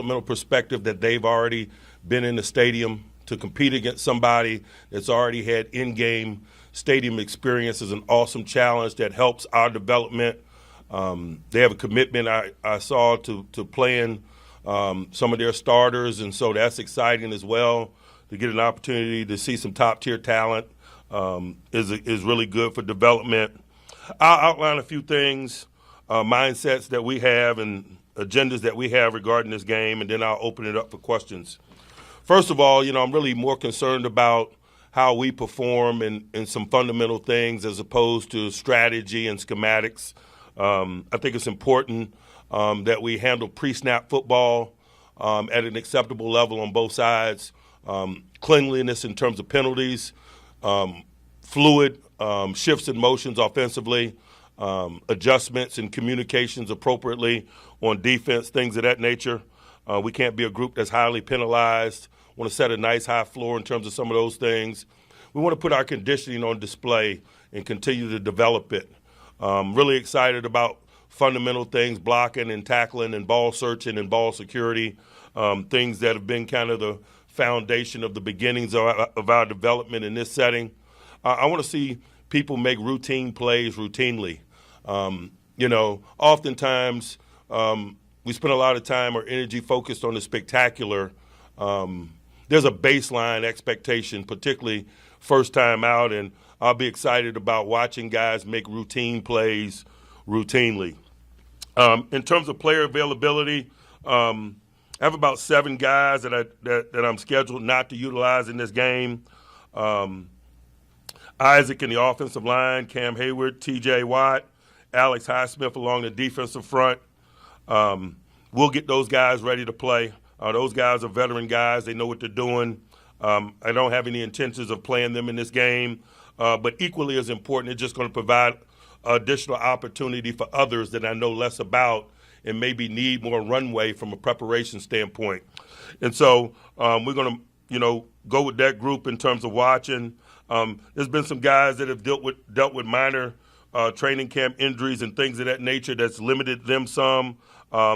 developmental perspective that they've already been in the stadium to compete against somebody that's already had in-game stadium experience is an awesome challenge that helps our development. They have a commitment I saw to playing some of their starters, and so that's exciting as well. To get an opportunity to see some top-tier talent is really good for development. I'll outline a few things, mindsets that we have and agendas that we have regarding this game, and then I'll open it up for questions. First of all, I'm really more concerned about how we perform in some fundamental things as opposed to strategy and schematics. I think it's important that we handle pre-snap football at an acceptable level on both sides. Cleanliness in terms of penalties, fluid shifts and motions offensively, adjustments and communications appropriately on defense, things of that nature. We can't be a group that's highly penalized. Want to set a nice high floor in terms of some of those things. We want to put our conditioning on display and continue to develop it. Really excited about fundamental things, blocking and tackling and ball searching and ball security, things that have been kind of the foundation of the beginnings of our development in this setting. I want to see people make routine plays routinely. Oftentimes we spend a lot of time or energy focused on the spectacular. There's a baseline expectation, particularly first time out, and I'll be excited about watching guys make routine plays routinely. In terms of player availability, I have about 7 guys that I'm scheduled not to utilize in this game. Isaac in the offensive line, Cam Hayward, T.J. Watt, Alex Highsmith along the defensive front. We'll get those guys ready to play. Those guys are veteran guys. They know what they're doing. I don't have any intentions of playing them in this game. But equally as important, it's just going to provide additional opportunity for others that I know less about and maybe need more runway from a preparation standpoint. And so we're going to, go with that group in terms of watching. There's been some guys that have dealt with minor training camp injuries and things of that nature that's limited them some.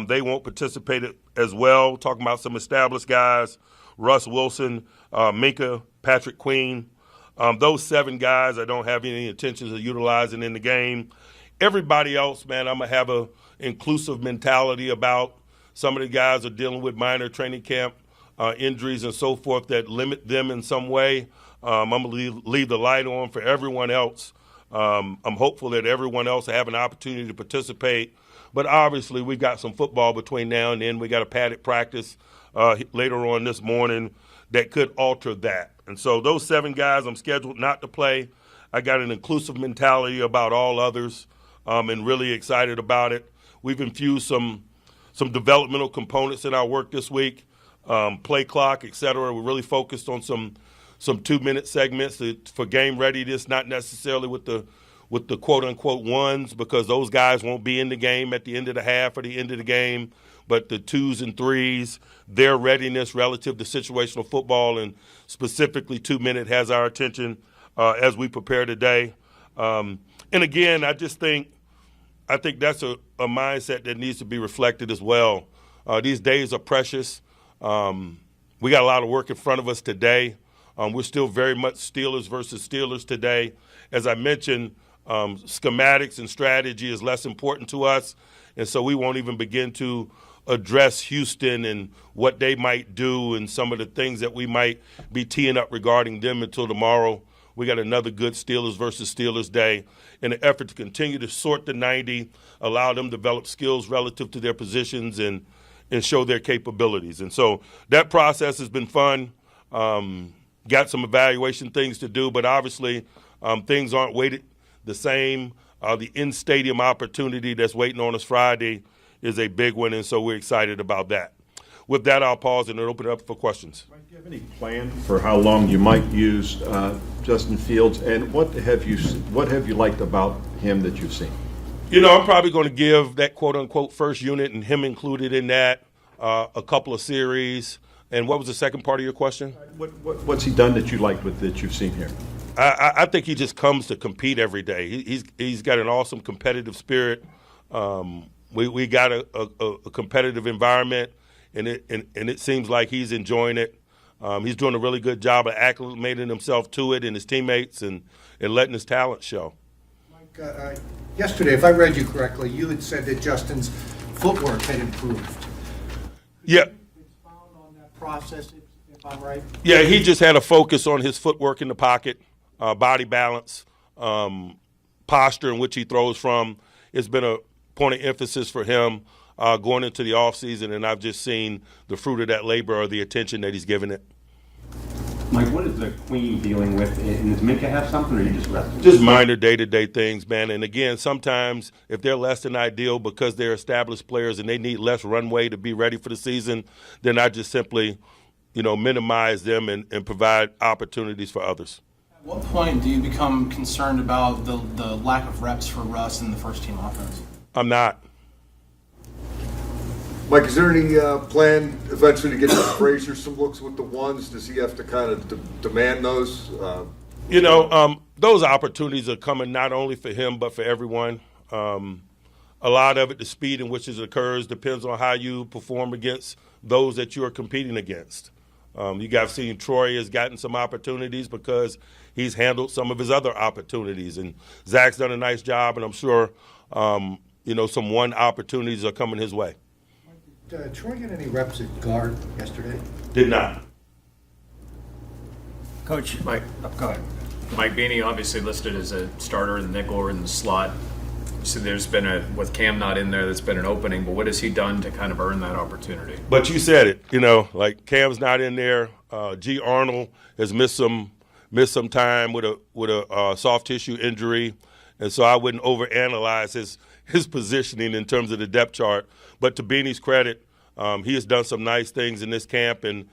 They won't participate as well. Talking about some established guys, Russ Wilson, Minka, Patrick Queen. Those 7 guys I don't have any intentions of utilizing in the game. Everybody else, man, I'm going to have a inclusive mentality about. Some of the guys are dealing with minor training camp injuries and so forth that limit them in some way. I'm going to leave the light on for everyone else. I'm hopeful that everyone else will have an opportunity to participate. But obviously we've got some football between now and then. We got a padded practice later on this morning that could alter that. And so those 7 guys I'm scheduled not to play. I got an inclusive mentality about all others and really excited about it. We've infused some developmental components in our work this week, play clock, et cetera. We're really focused on some 2-minute segments for game readiness, not necessarily with the quote-unquote ones, because those guys won't be in the game at the end of the half or the end of the game, but the 2s and 3s, their readiness relative to situational football and specifically 2-minute has our attention as we prepare today. And again, I think that's a mindset that needs to be reflected as well. These days are precious. We got a lot of work in front of us today. We're still very much Steelers versus Steelers today. As I mentioned, schematics and strategy is less important to us, and so we won't even begin to address Houston and what they might do and some of the things that we might be teeing up regarding them until tomorrow. We got another good Steelers versus Steelers day in an effort to continue to sort the 90, allow them to develop skills relative to their positions and show their capabilities. And so that process has been fun. Got some evaluation things to do, but obviously things aren't weighted the same. The in-stadium opportunity that's waiting on us Friday is a big one, and so we're excited about that. With that, I'll pause and open it up for questions. Mike, do you have any plan for how long you might use Justin Fields, and what have you liked about him that you've seen? I'm probably going to give that quote-unquote first unit and him included in that a couple of series. And what was the second part of your question? What's he done that you liked that you've seen here? I think he just comes to compete every day. He's got an awesome competitive spirit. We got a competitive environment. and it seems like he's enjoying it. He's doing a really good job of acclimating himself to it and his teammates and letting his talent show. Mike, yesterday, if I read you correctly, you had said that Justin's footwork had improved. Yeah. Expound on that process, if I'm right. Yeah, he just had a focus on his footwork in the pocket, body balance, posture in which he throws from. It's been a point of emphasis for him going into the offseason, and I've just seen the fruit of that labor or the attention that he's given it. Mike, what is the Queen dealing with? And does Minka have something, or are you just resting? Just minor day-to-day things, man. And again, sometimes if they're less than ideal because they're established players and they need less runway to be ready for the season, then I just simply, minimize them and provide opportunities for others. At what point do you become concerned about the lack of reps for Russ in the first-team offense? I'm not. Mike, is there any plan eventually to get Frazier some looks with the ones? Does he have to kind of demand those? Those opportunities are coming not only for him but for everyone. A lot of it, the speed in which it occurs, depends on how you perform against those that you are competing against. You guys seen Troy has gotten some opportunities because he's handled some of his other opportunities, and Zach's done a nice job, and I'm sure some one opportunities are coming his way. Did Troy get any reps at guard yesterday? Did not. Coach, Mike, go ahead. Mike Beanie obviously listed as a starter in the nickel or in the slot. So there's been with Cam not in there, that's been an opening. But what has he done to kind of earn that opportunity? But you said it. Like Cam's not in there. G. Arnold has missed some time with a soft tissue injury, and so I wouldn't overanalyze his positioning in terms of the depth chart. But to Beanie's credit, he has done some nice things in this camp and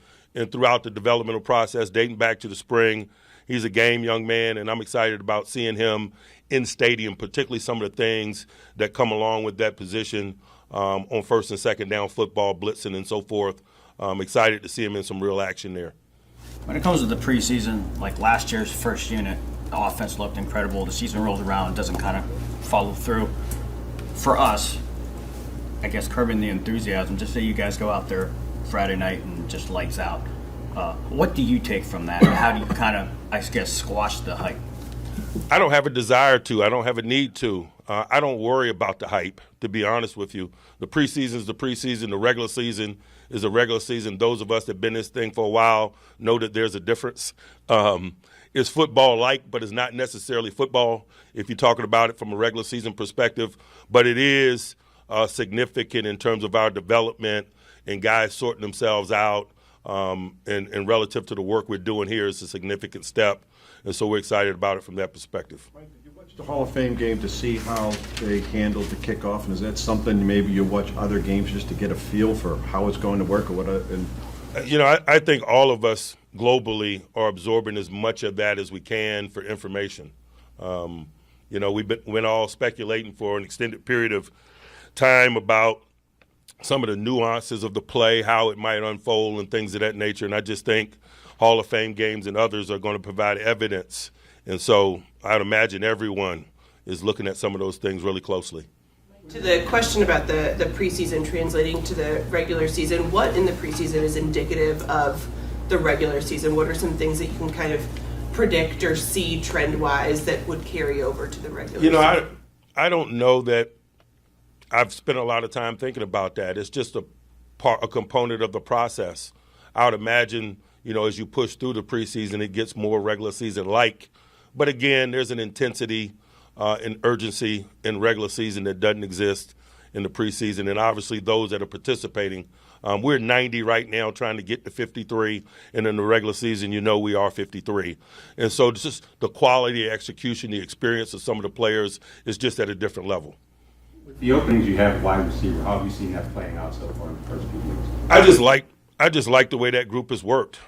throughout the developmental process dating back to the spring. He's a game young man, and I'm excited about seeing him in stadium, particularly some of the things that come along with that position on first and second down football, blitzing and so forth. I'm excited to see him in some real action there. When it comes to the preseason, like last year's first unit, the offense looked incredible. The season rolls around, doesn't kind of follow through. For us, I guess curbing the enthusiasm, just say you guys go out there Friday night and just lights out. What do you take from that? How do you kind of, squash the hype? I don't have a desire to. I don't have a need to. I don't worry about the hype, to be honest with you. The preseason is the preseason. The regular season is the regular season. Those of us that have been in this thing for a while know that there's a difference. It's football-like, but it's not necessarily football if you're talking about it from a regular season perspective. But it is significant in terms of our development and guys sorting themselves out. And relative to the work we're doing here, it's a significant step. And so we're excited about it from that perspective. Mike, did you watch the Hall of Fame game to see how they handled the kickoff? And is that something maybe you watch other games just to get a feel for how it's going to work or what? I think all of us globally are absorbing as much of that as we can for information. We've been all speculating for an extended period of time about some of the nuances of the play, how it might unfold and things of that nature. And I just think Hall of Fame games and others are going to provide evidence. And so I'd imagine everyone is looking at some of those things really closely. To the question about the preseason translating to the regular season, what in the preseason is indicative of the regular season? What are some things that you can kind of predict or see trend-wise that would carry over to the regular season? I don't know that I've spent a lot of time thinking about that. It's just a component of the process. I would imagine, as you push through the preseason, it gets more regular season-like. But again, there's an intensity and urgency in regular season that doesn't exist in the preseason. And obviously those that are participating, we're 90 right now trying to get to 53. And in the regular season, we are 53. And so just the quality of execution, the experience of some of the players is just at a different level. With the openings you have wide receiver, how have you seen that playing out so far in the first few weeks? I just like the way that group has worked.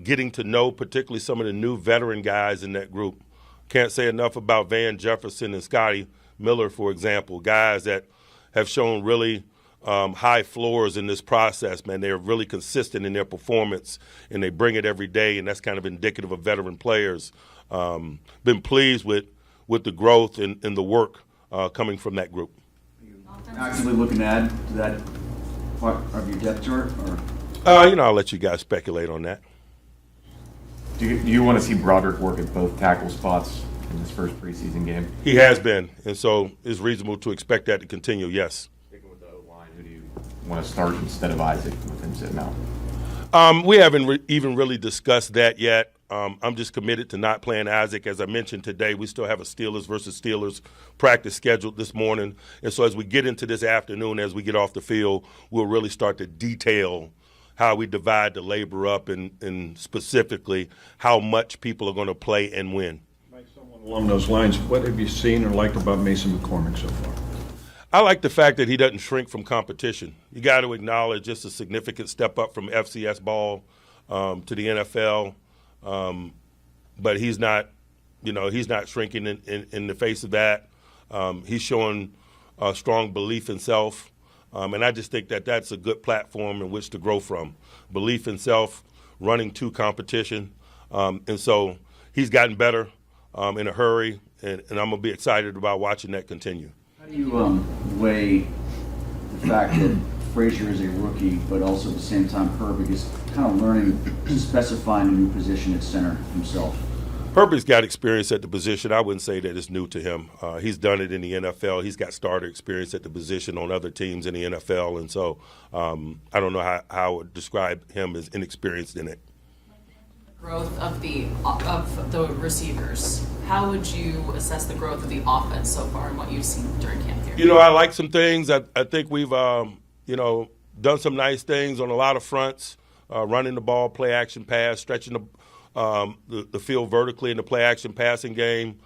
Getting to know particularly some of the new veteran guys in that group. Can't say enough about Van Jefferson and Scotty Miller, for example, guys that have shown really high floors in this process, man. They're really consistent in their performance, and they bring it every day, and that's kind of indicative of veteran players. Been pleased with the growth and the work coming from that group. Actively looking to add to that part of your depth chart? Or? I'll let you guys speculate on that. Do you want to see Broderick work at both tackle spots in his first preseason game? He has been, and so it's reasonable to expect that to continue, yes. Sticking with the O-line, who do you want to start instead of Isaac with him sitting out? We haven't even really discussed that yet. I'm just committed to not playing Isaac. As I mentioned today, we still have a Steelers versus Steelers practice scheduled this morning. And so as we get into this afternoon, as we get off the field, we'll really start to detail how we divide the labor up and specifically how much people are going to play and when. Mike, somewhat along those lines, what have you seen or liked about Mason McCormick so far? I like the fact that he doesn't shrink from competition. You got to acknowledge just a significant step up from FCS ball to the NFL. But he's not shrinking in the face of that. He's showing a strong belief in self. And I just think that that's a good platform in which to grow from. Belief in self, running to competition. And so he's gotten better in a hurry, and I'm going to be excited about watching that continue. How do you weigh the fact that Frazier is a rookie, but also at the same time Herbig is kind of learning, specifying a new position at center himself? Herbig's got experience at the position. I wouldn't say that it's new to him. He's done it in the NFL. He's got starter experience at the position on other teams in the NFL, and so I don't know how I would describe him as inexperienced in it. Growth of the receivers. How would you assess the growth of the offense so far and what you've seen during camp here? I like some things. I think we've done some nice things on a lot of fronts. Running the ball, play action pass, stretching the field vertically in the play action passing game.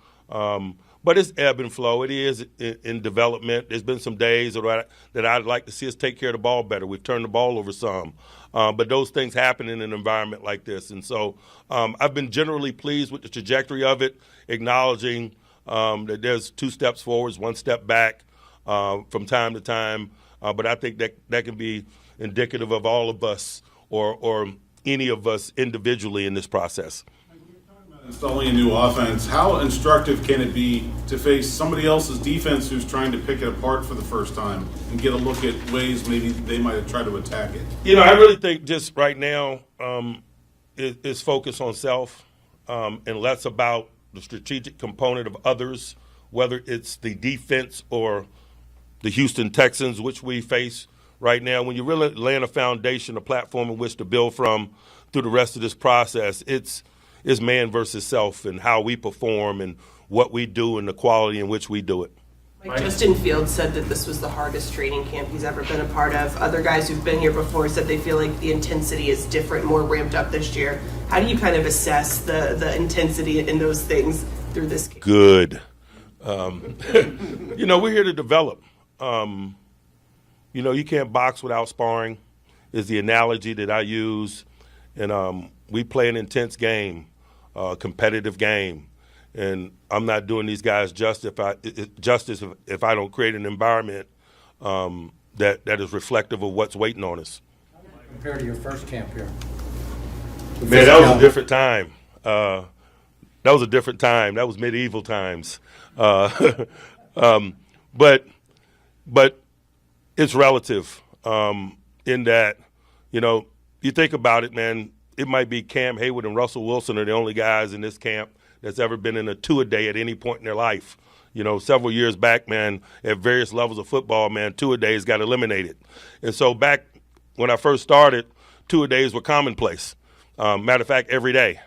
But it's ebb and flow. It is in development. There's been some days that I'd like to see us take care of the ball better. We've turned the ball over some. But those things happen in an environment like this. And so I've been generally pleased with the trajectory of it, acknowledging that there's 2 steps forwards, 1 step back from time to time. But I think that can be indicative of all of us or any of us individually in this process. Installing a new offense, how instructive can it be to face somebody else's defense who's trying to pick it apart for the first time and get a look at ways maybe they might have tried to attack it? I really think just right now it's focus on self and less about the strategic component of others, whether it's the defense or the Houston Texans, which we face right now. When you're really laying a foundation, a platform in which to build from through the rest of this process, it's man versus self and how we perform and what we do and the quality in which we do it. Justin Fields said that this was the hardest training camp he's ever been a part of. Other guys who've been here before said they feel like the intensity is different, more ramped up this year. How do you kind of assess the intensity in those things through this camp? Good. We're here to develop. You can't box without sparring is the analogy that I use. And we play an intense game, competitive game. And I'm not doing these guys justice if I don't create an environment that is reflective of what's waiting on us. Compared to your first camp here? Man, that was a different time. That was medieval times. But it's relative in that, you think about it, man, it might be Cam Hayward and Russell Wilson are the only guys in this camp that's ever been in a 2-a-day at any point in their life. Several years back, man, at various levels of football, man, 2-a-days got eliminated. And so back when I first started, 2-a-days were commonplace. Matter of fact, every day.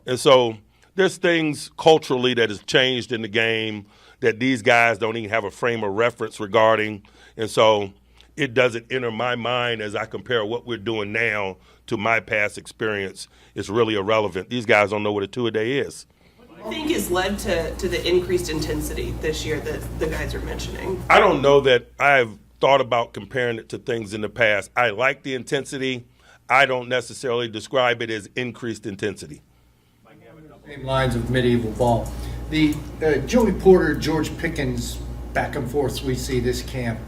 And so there's things culturally that has changed in the game that these guys don't even have a frame of reference regarding. And so it doesn't enter my mind as I compare what we're doing now to my past experience. It's really irrelevant. These guys don't know what a 2-a-day is. What do you think has led to the increased intensity this year that the guys are mentioning? I don't know that I've thought about comparing it to things in the past. I like the intensity. I don't necessarily describe it as increased intensity. Same lines of medieval ball. The Joey Porter, George Pickens back and forth we see this camp,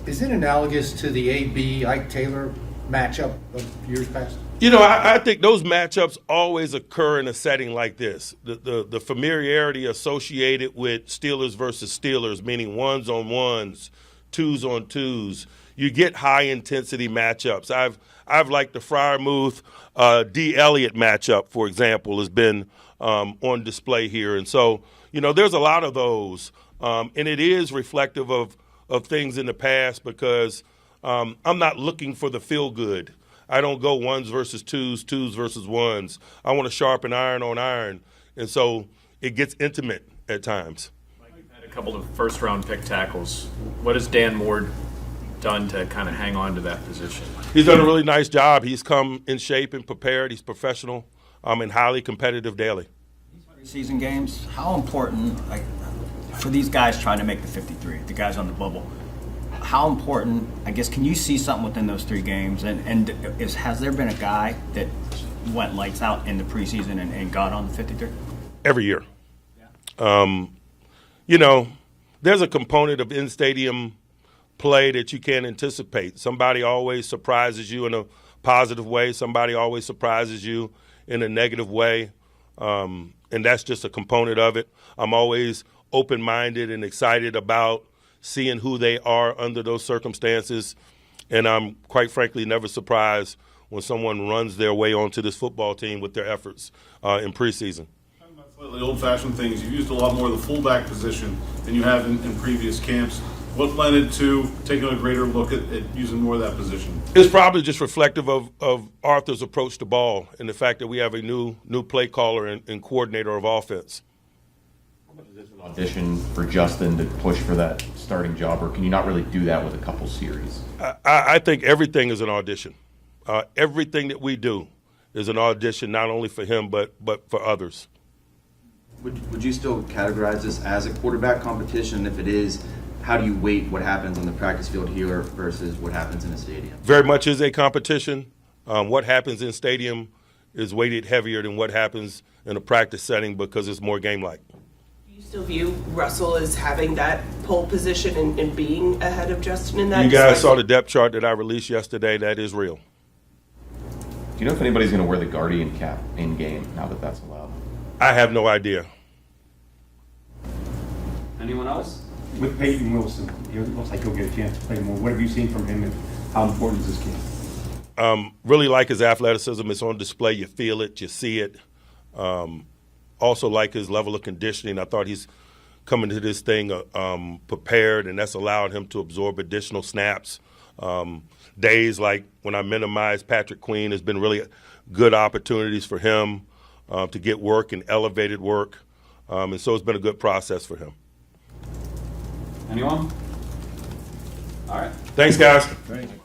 is it analogous to the A.B. Ike Taylor matchup of years past? I think those matchups always occur in a setting like this. The familiarity associated with Steelers versus Steelers, meaning 1s on 1s, 2s on 2s. you get high intensity matchups. I've liked the Freiermuth D. Elliott matchup, for example, has been on display here, and so there's a lot of those, and it is reflective of things in the past because I'm not looking for the feel good. I don't go ones versus twos versus ones. I want to sharpen iron on iron, and so it gets intimate at times. Mike, you've had a couple of first-round pick tackles. What has Dan Moore done to kind of hang on to that position? He's done a really nice job. He's come in shape and prepared. He's professional and highly competitive daily. Season games, how important, for these guys trying to make the 53, the guys on the bubble, how important, I guess, can you see something within those 3 games? And has there been a guy that went lights out in the preseason and got on the 53? Every year. There's a component of in-stadium play that you can't anticipate. Somebody always surprises you in a positive way. Somebody always surprises you in a negative way. And that's just a component of it. I'm always open-minded and excited about seeing who they are under those circumstances. And I'm, quite frankly, never surprised when someone runs their way onto this football team with their efforts in preseason. Talking about slightly old-fashioned things, you've used a lot more of the fullback position than you have in previous camps. What led it to taking a greater look at using more of that position? It's probably just reflective of Arthur's approach to ball and the fact that we have a new play caller and coordinator of offense. Is this an audition for Justin to push for that starting job, or can you not really do that with a couple series? I think everything is an audition. Everything that we do is an audition, not only for him but for others. Would you still categorize this as a quarterback competition? If it is, how do you weight what happens on the practice field here versus what happens in a stadium? Very much is a competition. What happens in stadium is weighted heavier than what happens in a practice setting because it's more game-like. Do you still view Russell as having that pole position and being ahead of Justin in that? You guys saw the depth chart that I released yesterday. That is real. Do you know if anybody's going to wear the Guardian cap in game now that that's allowed? I have no idea. Anyone else? With Peyton Wilson, it looks like he'll get a chance to play more. What have you seen from him, and how important is this game? Really like his athleticism. It's on display. You feel it. You see it. Also like his level of conditioning. I thought he's coming to this thing prepared, and that's allowed him to absorb additional snaps. Days like when I minimized Patrick Queen has been really good opportunities for him to get work and elevated work. And so it's been a good process for him. Anyone? All right. Thanks, guys. Thank you.